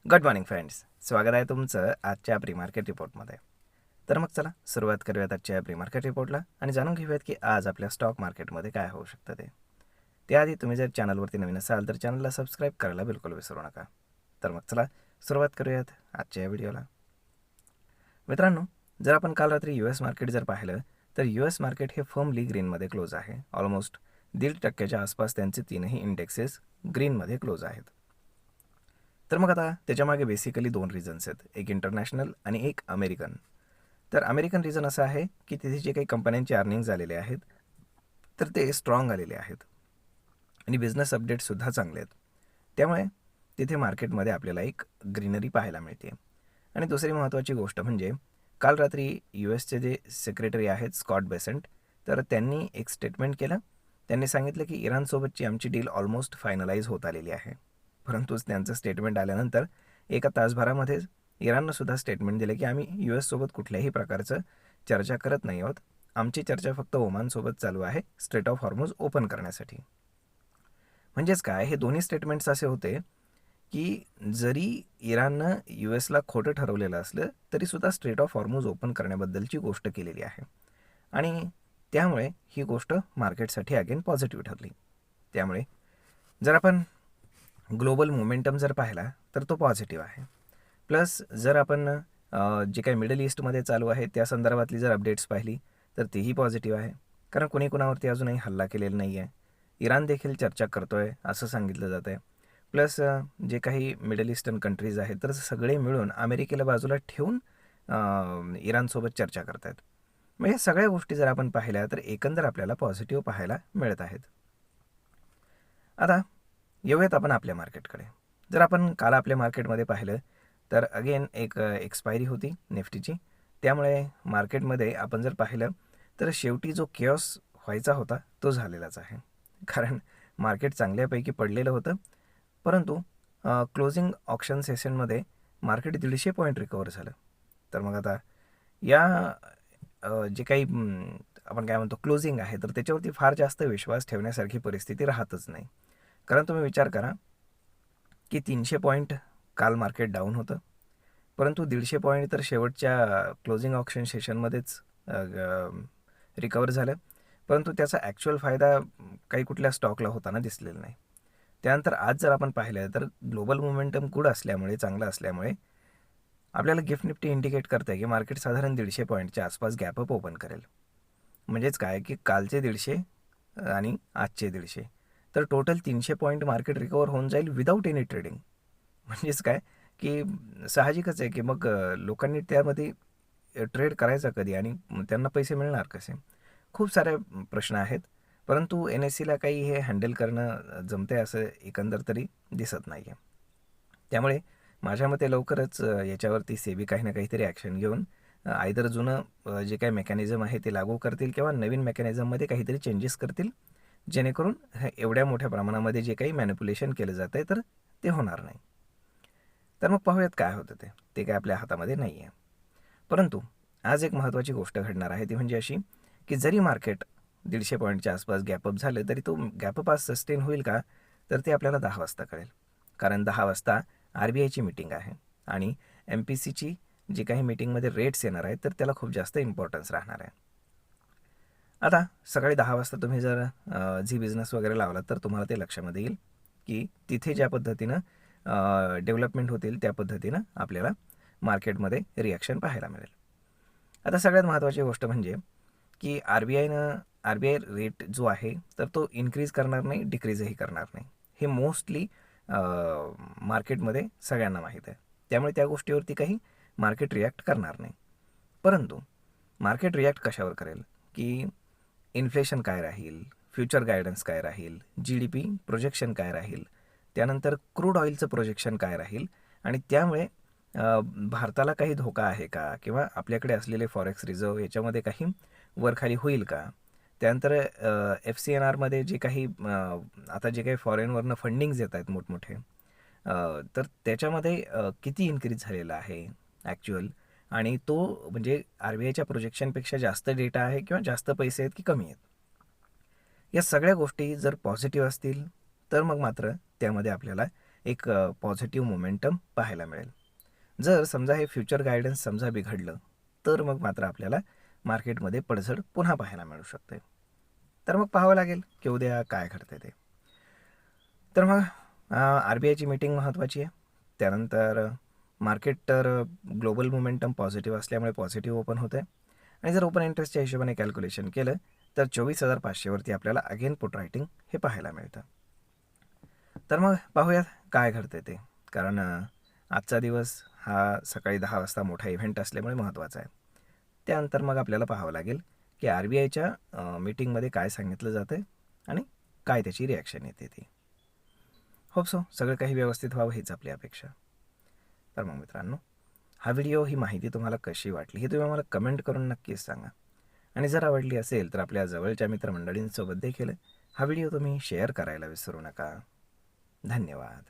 Good morning friends, स्वागत आहे तुमचं आजच्या प्री मार्केट रिपोर्टमध्ये. तर मग चला सुरुवात करूयात आजच्या प्री मार्केट रिपोर्टला आणि जाणून घेऊयात की आज आपल्या स्टॉक मार्केटमध्ये काय होऊ शकतं ते. त्याआधी तुम्ही जर चॅनलवरती नवीन असाल तर चॅनलला सबस्क्राईब करायला बिलकुल विसरू नका. तर मग चला सुरुवात करूयात आजच्या या व्हिडिओला. मित्रांनो, जर आपण काल रात्री US मार्केट जर पाहिलं तर US मार्केट हे फर्मली ग्रीनमध्ये क्लोज आहे. ऑलमोस्ट 1.5% आसपास त्यांचे तीनही इंडेक्सेस ग्रीनमध्ये क्लोज आहेत. तर मग आता त्याच्यामागे बेसिकली दोन रिझन्स आहेत, एक इंटरनॅशनल आणि एक अमेरिकन. तर अमेरिकन रिझन असं आहे की तिथे जे काही कंपन्यांचे अर्निंग्ज आलेले आहेत तर ते स्ट्रॉंग आलेले आहेत आणि बिझनेस अपडेट्ससुद्धा चांगले आहेत. त्यामुळे तिथे मार्केटमध्ये आपल्याला एक ग्रीनरी पाहायला मिळते. आणि दुसरी महत्त्वाची गोष्ट म्हणजे काल रात्री USचे जे सेक्रेटरी आहेत स्कॉट बेसेंट, तर त्यांनी एक स्टेटमेंट केलं. त्यांनी सांगितलं की इराणसोबतची आमची डील ऑलमोस्ट फायनलाइज होत आलेली आहे. परंतु त्यांचं स्टेटमेंट आल्यानंतर एका तासभरामध्येच इराणनं सुद्धा स्टेटमेंट दिलं की आम्ही US सोबत कुठल्याही प्रकारचं चर्चा करत नाही आहोत. आमची चर्चा फक्त ओमानसोबत चालू आहे स्ट्रेट ऑफ हॉर्मुझ ओपन करण्यासाठी. म्हणजेच काय, हे दोन्ही स्टेटमेंट्स असे होते की जरी इराणनं USला खोटं ठरवलेलं असलं तरीसुद्धा स्ट्रेट ऑफ हॉर्मुझ ओपन करण्याबद्दलची गोष्ट केलेली आहे. आणि त्यामुळे ही गोष्ट मार्केटसाठी अगेन पॉझिटिव्ह ठरली. त्यामुळे जर आपण ग्लोबल मोमेंटम जर पाहिला तर तो पॉझिटिव्ह आहे. प्लस जर आपण जे काही मिडल ईस्टमध्ये चालू आहे त्या संदर्भातली जर अपडेट्स पाहिली तर तीही पॉझिटिव्ह आहे. कारण कोणी कोणावरती अजूनही हल्ला केलेला नाही आहे. इराण देखील चर्चा करतो आहे असं सांगितलं जातं आहे. प्लस जे काही मिडल ईस्टर्न कंट्रीज आहेत तर सगळे मिळून अमेरिकेला बाजूला ठेवून इराणसोबत चर्चा करत आहेत. मग या सगळ्या गोष्टी जर आपण पाहिल्या तर एकंदर आपल्याला पॉझिटिव्ह पाहायला मिळत आहेत. आता येऊयात आपण आपल्या मार्केटकडे. जर आपण काल आपल्या मार्केटमध्ये पाहिलं तर अगेन एक एक्सपायरी होती निफ्टीची. त्यामुळे मार्केटमध्ये आपण जर पाहिलं तर शेवटी जो केऑस व्हायचा होता तो झालेलाच आहे. कारण मार्केट चांगल्यापैकी पडलेलं होतं, परंतु क्लोजिंग ऑप्शन सेशनमध्ये मार्केट 150 पॉईंट रिकवर झालं. तर मग आता या जे काही आपण काय म्हणतो क्लोजिंग आहे तर त्याच्यावरती फार जास्त विश्वास ठेवण्यासारखी परिस्थिती राहतच नाही. कारण तुम्ही विचार करा की 300 पॉईंट काल मार्केट डाऊन होतं, परंतु 150 पॉईंट तर शेवटच्या क्लोजिंग ऑप्शन सेशनमध्येच रिकवर झालं. परंतु त्याचा ॲक्च्युअल फायदा काही कुठल्या स्टॉकला होताना दिसलेला नाही. त्यानंतर आज जर आपण पाहिलं तर ग्लोबल मोमेंटम गुड असल्यामुळे, चांगलं असल्यामुळे आपल्याला गिफ्ट निफ्टी इंडिकेट करतं आहे की मार्केट साधारण 150 पॉईंटच्या आसपास गॅपअप ओपन करेल. म्हणजेच काय की कालचे 150 आणि आजचे 150 तर टोटल 300 पॉईंट मार्केट रिकवर होऊन जाईल विदाऊट एनी ट्रेडिंग. म्हणजेच काय की साहजिकच आहे की मग लोकांनी त्यामध्ये ट्रेड करायचा कधी आणि त्यांना पैसे मिळणार कसे? खूप सारे प्रश्न आहेत. परंतु NSEला काही हे हँडल करणं जमतंय असं एकंदर तरी दिसत नाही आहे. त्यामुळे माझ्या मते लवकरच याच्यावरती सेबी काही ना काहीतरी ॲक्शन घेऊन आयदर जुनं जे काही मेकॅनिझम आहे ते लागू करतील किंवा नवीन मेकॅनिझममध्ये काहीतरी चेंजेस करतील, जेणेकरून एवढ्या मोठ्या प्रमाणामध्ये जे काही मॅनिप्युलेशन केलं जातं आहे तर ते होणार नाही. तर मग पाहूयात काय होतं ते काय आपल्या हातामध्ये नाही आहे. परंतु आज एक महत्त्वाची गोष्ट घडणार आहे ती म्हणजे अशी की जरी मार्केट 150 पॉईंटच्या आसपास गॅपअप झालं तरी तो गॅपअप आज सस्टेन होईल का, तर ते आपल्याला 10 वाजता कळेल. कारण 10 वाजता RBIची मीटिंग आहे आणि MPCची जी काही मीटिंगमध्ये रेट्स येणार आहेत तर त्याला खूप जास्त इम्पॉर्टन्स राहणार आहे. आता सकाळी 10 वाजता तुम्ही जर झी बिझनेस वगैरे लावलात तर तुम्हाला ते लक्षामध्ये येईल की तिथे ज्या पद्धतीनं डेव्हलपमेंट होतील त्या पद्धतीनं आपल्याला मार्केटमध्ये रिॲक्शन पाहायला मिळेल. आता सगळ्यात महत्त्वाची गोष्ट म्हणजे की RBI रेट जो आहे तर तो इन्क्रीज करणार नाही, डिक्रीजही करणार नाही. हे मोस्टली मार्केटमध्ये सगळ्यांना माहीत आहे. त्यामुळे त्या गोष्टीवरती काही मार्केट रिॲक्ट करणार नाही. परंतु मार्केट रिॲक्ट कशावर करेल की इन्फ्लेशन काय राहील, फ्युचर गायडन्स काय राहील, GDP प्रोजेक्शन काय राहील, त्यानंतर क्रूड ऑइलचं प्रोजेक्शन काय राहील आणि त्यामुळे भारताला काही धोका आहे का किंवा आपल्याकडे असलेले फॉरेक्स रिझर्व याच्यामध्ये काही वरखाली होईल का. त्यानंतर FCNRमध्ये जे काही आता जे काही फॉरेनवरनं फंडिंग्स येत आहेत मोठमोठे, तर त्याच्यामध्ये किती इन्क्रीज झालेला आहे ॲक्च्युअल आणि तो म्हणजे RBIच्या प्रोजेक्शनपेक्षा जास्त डेटा आहे किंवा जास्त पैसे आहेत की कमी आहेत. या सगळ्या गोष्टी जर पॉझिटिव्ह असतील तर मग मात्र त्यामध्ये आपल्याला एक पॉझिटिव्ह मोमेंटम पाहायला मिळेल. जर समजा हे फ्युचर गायडन्स समजा बिघडलं, तर मग मात्र आपल्याला मार्केटमध्ये पडझड पुन्हा पाहायला मिळू शकते. तर मग पाहावं लागेल की उद्या काय घडते ते. तर मग RBIची मीटिंग महत्त्वाची आहे. त्यानंतर मार्केट तर ग्लोबल मोमेंटम पॉझिटिव्ह असल्यामुळे पॉझिटिव्ह ओपन होतं आहे आणि जर ओपन इंटरेस्टच्या हिशोबाने कॅल्क्युलेशन केलं तर 24,500 वरती आपल्याला अगेन पुट रायटिंग हे पाहायला मिळतं. तर मग पाहूयात काय घडते ते. कारण आजचा दिवस हा सकाळी 10 वाजता मोठा इव्हेंट असल्यामुळे महत्त्वाचा आहे. त्यानंतर मग आपल्याला पाहावं लागेल की RBIच्या मीटिंगमध्ये काय सांगितलं जातं आणि काय त्याची रिॲक्शन येते ती. होप सो सगळं काही व्यवस्थित व्हावं हीच आपली अपेक्षा. तर मग मित्रांनो, हा व्हिडिओ ही माहिती तुम्हाला कशी वाटली हे तुम्ही मला कमेंट करून नक्कीच सांगा. आणि जर आवडली असेल तर आपल्या जवळच्या मित्रमंडळींसोबत देखील हा व्हिडिओ तुम्ही शेअर करायला विसरू नका. धन्यवाद.